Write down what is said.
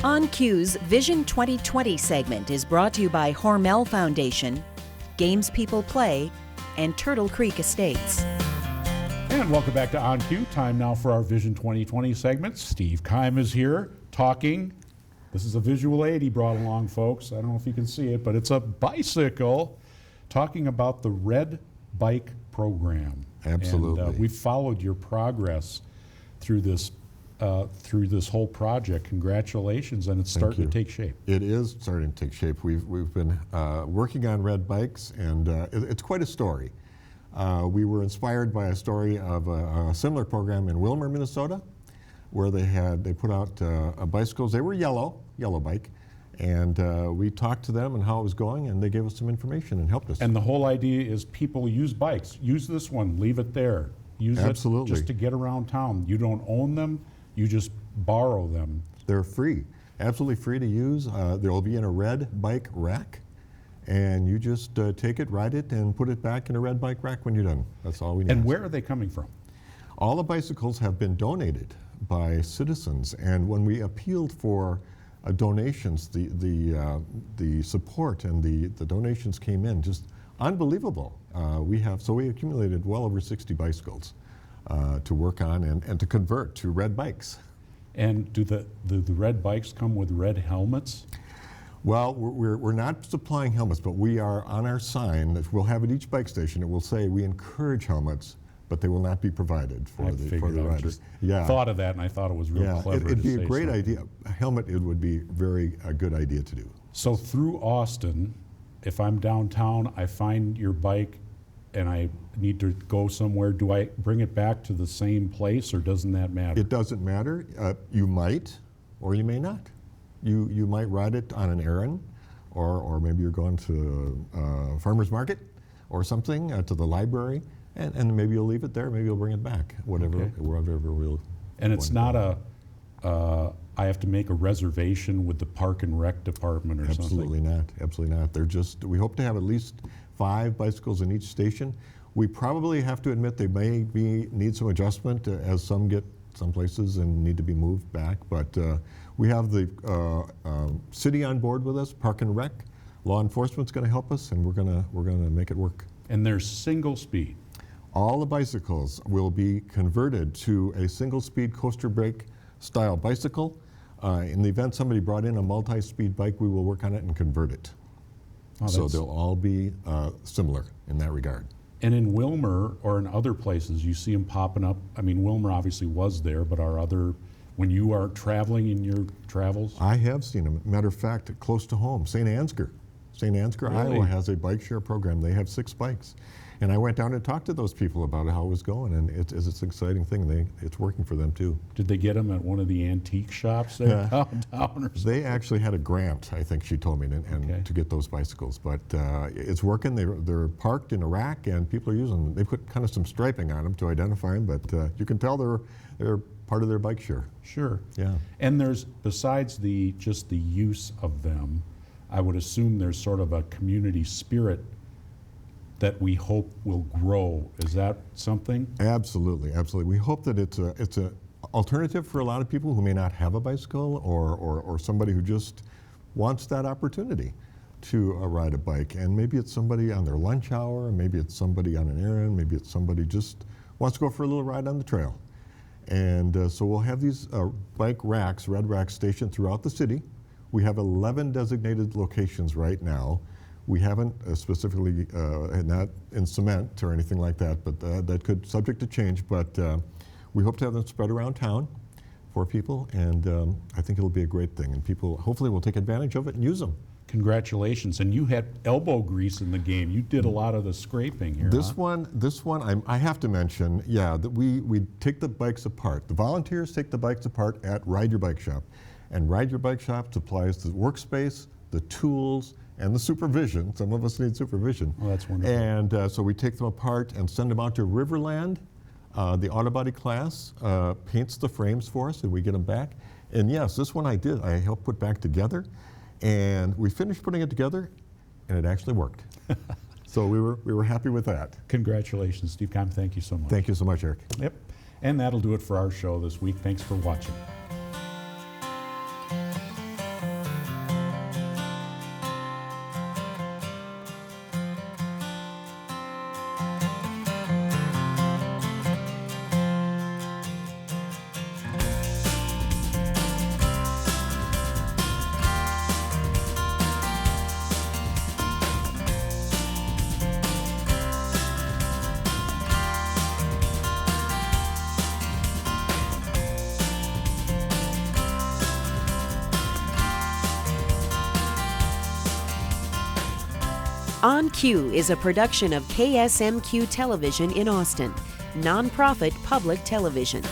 On Cue's Vision 2020 segment is brought to you by Hormel Foundation, Games People Play, and Turtle Creek Estates. And welcome back to On Cue. Time now for our Vision 2020 segment. Steve Kime is here talking. This is a visual aid he brought along, folks. I don't know if you can see it, but it's a bicycle talking about the Red Bike program. Absolutely. And we've followed your progress through this whole project. Congratulations, and it's starting to take shape. It is starting to take shape. We've been working on red bikes, and it's quite a story. We were inspired by a story of a similar program in Willmar, Minnesota, where they put out bicycles. They were yellow bike, and we talked to them and how it was going, and they gave us some information and helped us. And the whole idea is people use bikes. Use this one, leave it there. Use Absolutely. it just to get around town. You don't own them, you just borrow them. They're free, absolutely free to use. They'll be in a red bike rack, and you just take it, ride it, and put it back in a red bike rack when you're done. That's all we need. And where are they coming from? All the bicycles have been donated by citizens, and when we appealed for donations, the support and the donations came in just unbelievable. We accumulated well over 60 bicycles to work on and to convert to red bikes. And do the red bikes come with red helmets? Well, we're not supplying helmets, but we are on our sign that we'll have at each bike station. It will say we encourage helmets, but they will not be provided for the riders. Yeah, thought of that, and I thought it was real clever. It'd be a great something. idea. A helmet, it would be a good idea to do. So through Austin, if I'm downtown, I find your bike, and I need to go somewhere, do I bring it back to the same place, or doesn't that matter? It doesn't matter. You might, or you may not. You might ride it on an errand, or maybe you're going to a farmer's market or something, to the library, and maybe you'll leave it there, maybe you'll bring it back, wherever we'll. And it's not I have to make a reservation with the Park and Rec department or something? Absolutely not, absolutely not. We hope to have at least 5 bicycles in each station. We probably have to admit they may need some adjustment as some get some places and need to be moved back, but we have the city on board with us, Park and Rec. Law enforcement's going to help us, and we're going to make it work. And there's single speed. All the bicycles will be converted to a single speed coaster brake style bicycle. In the event somebody brought in a multi-speed bike, we will work on it and convert it. So they'll all be similar in that regard. And in Willmar or in other places, you see them popping up. I mean, Willmar obviously was there, but when you are traveling in your travels? I have seen them. Matter of fact, close to home, St. Ansgar, really? Iowa has a bike share program. They have 6 bikes. And I went down and talked to those people about how it was going, and it's an exciting thing. It's working for them too. Did they get them at one of the antique shops there downtown? Or they actually had a grant, I think she told me, to get those bicycles. But it's working. They're parked in a rack, and people are using them. They put kind of some striping on them to identify them, but you can tell they're part of their bike share. Sure. Yeah. And there's, besides just the use of them, I would assume there's sort of a community spirit that we hope will grow. Is that something? Absolutely, absolutely. We hope that it's an alternative for a lot of people who may not have a bicycle, or somebody who just wants that opportunity to ride a bike. And maybe it's somebody on their lunch hour, maybe it's somebody on an errand, maybe it's somebody just wants to go for a little ride on the trail. And so we'll have these bike racks, red racks, stationed throughout the city. We have 11 designated locations right now. We haven't specifically, not in cement or anything like that, but that could subject to change. But we hope to have them spread around town for people, and I think it'll be a great thing. And people hopefully will take advantage of it and use them. Congratulations. And you had elbow grease in the game. You did a lot of the scraping here. This one, I have to mention, that we take the bikes apart. The volunteers take the bikes apart at Ride Your Bike Shop. And Ride Your Bike Shop supplies the workspace, the tools, and the supervision. Some of us need supervision. Oh, that's wonderful. And so we take them apart and send them out to Riverland. The auto body class paints the frames for us, and we get them back. And yes, this one I did. I helped put back together, and we finished putting it together, and it actually worked. So we were happy with that. Congratulations, Steve Kime. Thank you so much. Thank you so much, Eric. Yep. And that'll do it for our show this week. Thanks for watching. On Cue is a production of KSMQ Television in Austin, nonprofit public television.